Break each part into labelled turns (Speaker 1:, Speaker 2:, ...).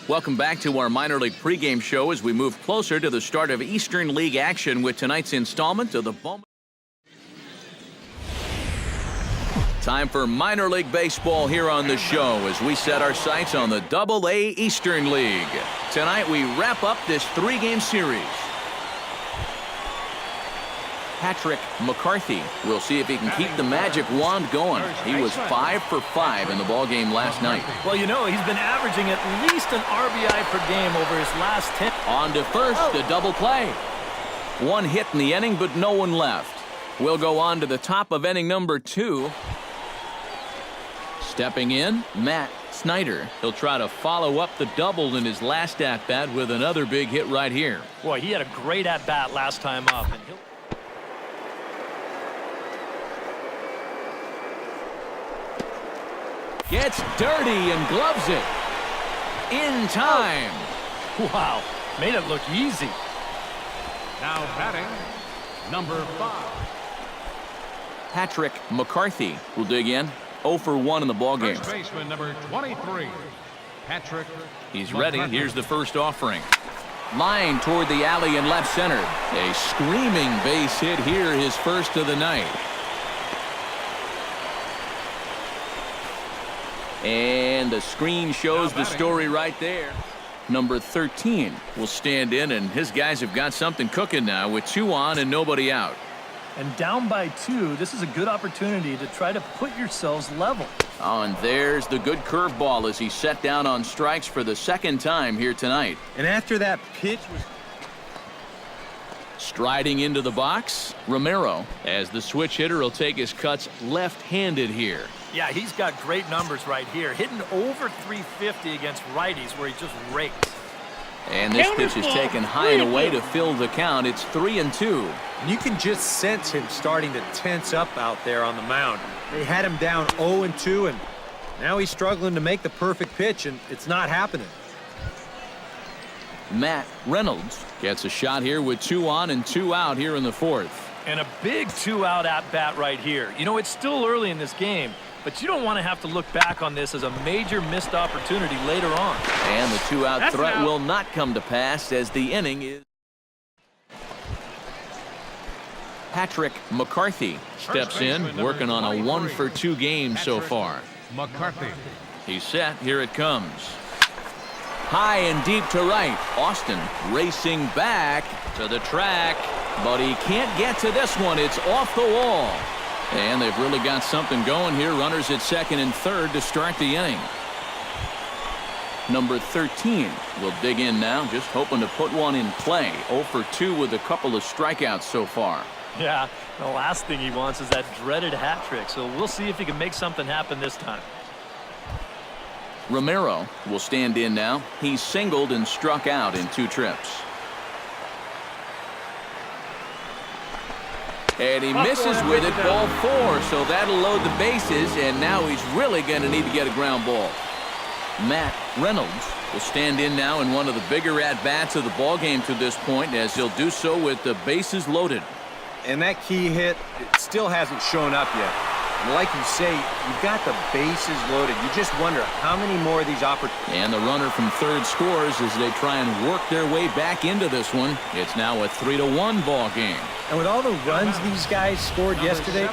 Speaker 1: Welcome back to our minor league pregame show as we move closer to the start of Eastern League action with tonight's installment of the Bowman. Time for minor league baseball here on the show as we set our sights on the Double-A Eastern League. Tonight we wrap up this three-game series. Patrick McCarthy will see if he can keep the magic wand going. He was 5 for 5 in the ballgame last night.
Speaker 2: Well, you know, he's been averaging at least an RBI per game over his last 10.
Speaker 1: On to first, a double play. One hit in the inning, but no one left. We'll go on to the top of inning number 2. Stepping in, Matt Snyder. He'll try to follow up the double in his last at-bat with another big hit right here.
Speaker 2: Boy, he had a great at-bat last time up. And
Speaker 1: gets dirty and gloves it. In time.
Speaker 2: Wow, made it look easy.
Speaker 3: Now batting, number 5.
Speaker 1: Patrick McCarthy will dig in. 0 for 1 in the ballgame.
Speaker 3: First baseman number 23, Patrick.
Speaker 1: He's ready. Here's the first offering. Line toward the alley in left center. A screaming base hit here, his first of the night. And the screen shows the story right there. Number 13 will stand in, and his guys have got something cooking now with 2 on and nobody out.
Speaker 2: And down by 2, this is a good opportunity to try to put yourselves level.
Speaker 1: Oh, and there's the good curveball as he set down on strikes for the second time here tonight.
Speaker 4: And after that pitch was
Speaker 1: striding into the box, Romero, as the switch hitter will take his cuts left-handed here.
Speaker 2: Yeah, he's got great numbers right here, hitting over 350 against righties where he just rakes.
Speaker 1: And this pitch is taken high and away to fill the count. It's 3-2.
Speaker 4: You can just sense him starting to tense up out there on the mound. They had him down 0-2, and now he's struggling to make the perfect pitch, and it's not happening.
Speaker 1: Matt Reynolds gets a shot here with 2 on and 2 out here in the 4th.
Speaker 2: And a big 2-out at-bat right here. You know, it's still early in this game, but you don't want to have to look back on this as a major missed opportunity later on.
Speaker 1: And the 2-out threat will not come to pass as the inning is. Patrick McCarthy steps in, working on a 1 for 2 game so far.
Speaker 3: McCarthy.
Speaker 1: He's set. Here it comes. High and deep to right. Austin racing back to the track, but he can't get to this one. It's off the wall. And they've really got something going here. Runners at second and third to start the inning. Number 13 will dig in now, just hoping to put one in play. 0 for 2 with a couple of strikeouts so far.
Speaker 2: Yeah, the last thing he wants is that dreaded hat trick, so we'll see if he can make something happen this time.
Speaker 1: Romero will stand in now. He's singled and struck out in 2 trips. And he misses with it, ball 4, so that'll load the bases, and now he's really going to need to get a ground ball. Matt Reynolds will stand in now in one of the bigger at-bats of the ballgame to this point, as he'll do so with the bases loaded.
Speaker 4: And that key hit, it still hasn't shown up yet. And like you say, you've got the bases loaded. You just wonder how many more of these opportunities.
Speaker 1: And the runner from third scores as they try and work their way back into this one. It's now a 3-1 ball game.
Speaker 4: And with all the runs these guys scored yesterday,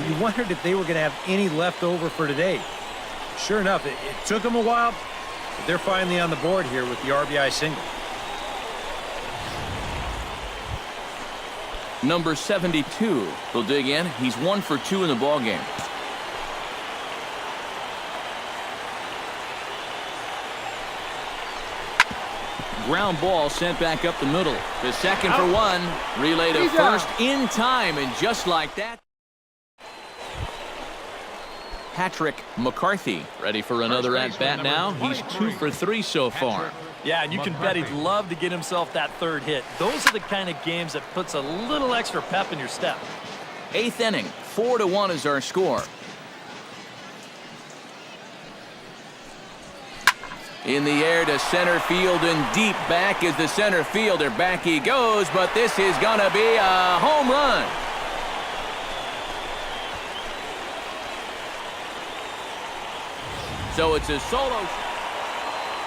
Speaker 4: you wondered if they were going to have any left over for today. Sure enough, it took them a while, but they're finally on the board here with the RBI single.
Speaker 1: Number 72 will dig in. He's 1 for 2 in the ballgame. Ground ball sent back up the middle. The second for 1. Relay to first in time, and just like that. Patrick McCarthy ready for another at-bat now. He's 2 for 3 so far.
Speaker 2: Yeah, and you can bet he'd love to get himself that third hit. Those are the kind of games that puts a little extra pep in your step.
Speaker 1: 8th inning, 4-1 is our score. In the air to center field and deep back is the center fielder. Back he goes, but this is going to be a home run. So it's a solo.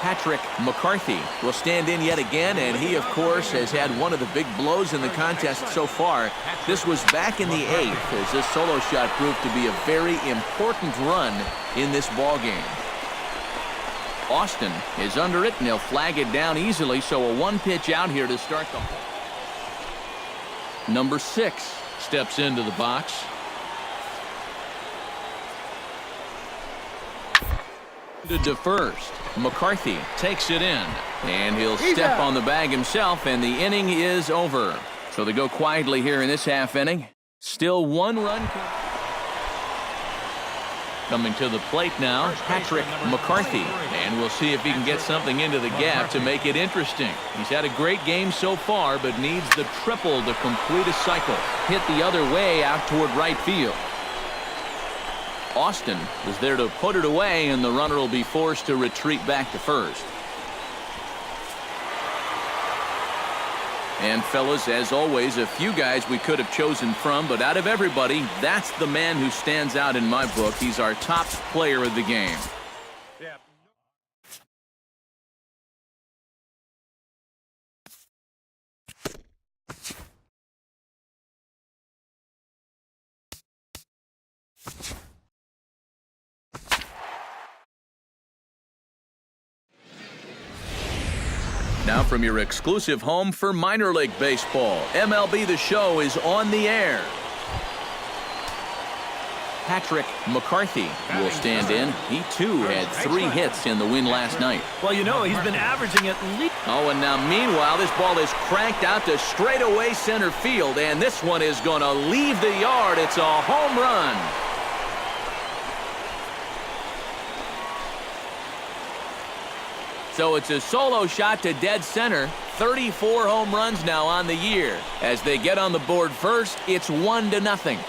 Speaker 1: Patrick McCarthy will stand in yet again, and he, of course, has had one of the big blows in the contest so far. This was back in the 8th, as this solo shot proved to be a very important run in this ball game. Austin is under it, and he'll flag it down easily, so a one-pitch out here to start the ball. Number 6 steps into the box. To first. McCarthy takes it in, and he'll step on the bag himself, and the inning is over. So they go quietly here in this half inning. Still one run. Coming to the plate now, Patrick McCarthy, and we'll see if he can get something into the gap to make it interesting. He's had a great game so far, but needs the triple to complete a cycle. Hit the other way out toward right field. Austin is there to put it away, and the runner will be forced to retreat back to first. And fellas, as always, a few guys we could have chosen from, but out of everybody, that's the man who stands out in my book. He's our top player of the game.
Speaker 4: Yeah.
Speaker 1: Now from your exclusive home for minor league baseball, MLB The Show is on the air. Patrick McCarthy will stand in. He, too, had 3 hits in the win last night.
Speaker 2: Well, you know, he's been averaging at least...
Speaker 1: Oh, and now meanwhile, this ball is cranked out to straightaway center field, and this one is going to leave the yard. It's a home run. So it's a solo shot to dead center. 34 home runs now on the year. As they get on the board first, it's 1-0.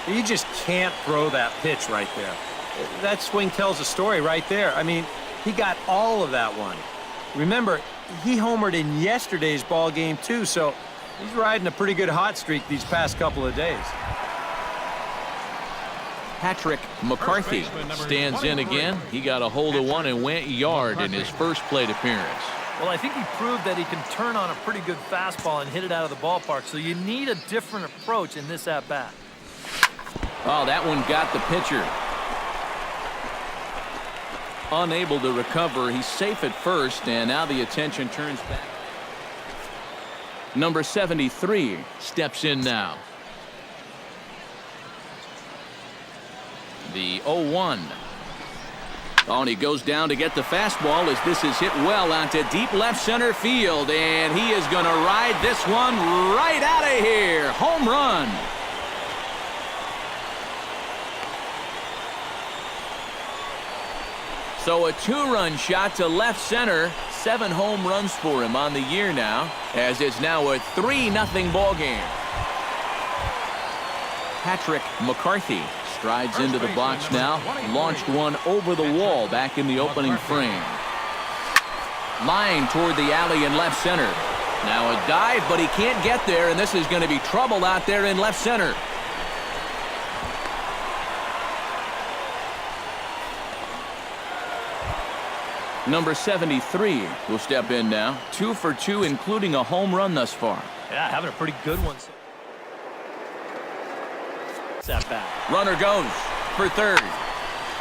Speaker 4: You just can't throw that pitch right there. That swing tells a story right there. I mean, he got all of that one. Remember, he homered in yesterday's ball game too, so he's riding a pretty good hot streak these past couple of days.
Speaker 1: Patrick McCarthy stands in again. He got a hold of one and went yard in his first plate appearance.
Speaker 2: Well, I think he proved that he can turn on a pretty good fastball and hit it out of the ballpark, so you need a different approach in this at-bat.
Speaker 1: Oh, that one got the pitcher. Unable to recover. He's safe at first, and now the attention turns back. Number 73 steps in now. The 0-1. Oh, and he goes down to get the fastball as this is hit well onto deep left center field, and he is going to ride this one right out of here. Home run. So a 2-run shot to left center. 7 home runs for him on the year now, as it's now a 3-0 ball game. Patrick McCarthy strides into the box now. Launched one over the wall back in the opening frame. Line toward the alley in left center. Now a dive, but he can't get there, and this is going to be trouble out there in left center. Number 73 will step in now. 2 for 2, including a home run thus far.
Speaker 2: Yeah, having a pretty good one. That back.
Speaker 1: Runner goes for third.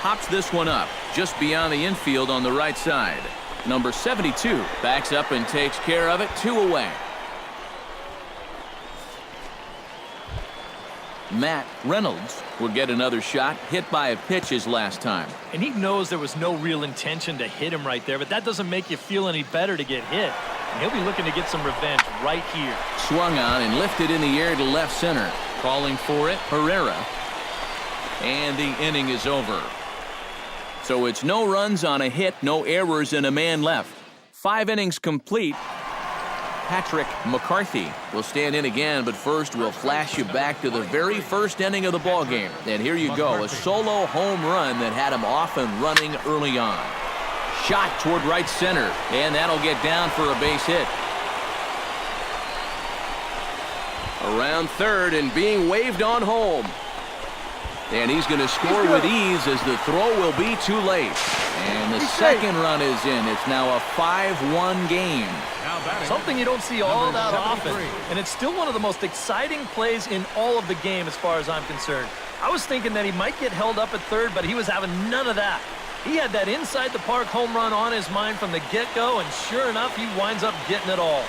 Speaker 1: Hops this one up just beyond the infield on the right side. Number 72 backs up and takes care of it. 2 away. Matt Reynolds will get another shot. Hit by a pitch his last time.
Speaker 2: And he knows there was no real intention to hit him right there, but that doesn't make you feel any better to get hit. And he'll be looking to get some revenge right here.
Speaker 1: Swung on and lifted in the air to left center. Calling for it, Herrera. And the inning is over. So it's no runs on a hit, no errors, and a man left. 5 innings complete. Patrick McCarthy will stand in again, but first we'll flash you back to the very first inning of the ball game. And here you go, a solo home run that had him off and running early on. Shot toward right center, and that'll get down for a base hit. Around third and being waved on home. And he's going to score with ease as the throw will be too late. And the second run is in. It's now a 5-1 game.
Speaker 2: Something you don't see all that often. And it's still one of the most exciting plays in all of the game as far as I'm concerned. I was thinking that he might get held up at third, but he was having none of that. He had that inside the park home run on his mind from the get-go, and sure enough, he winds up getting it all.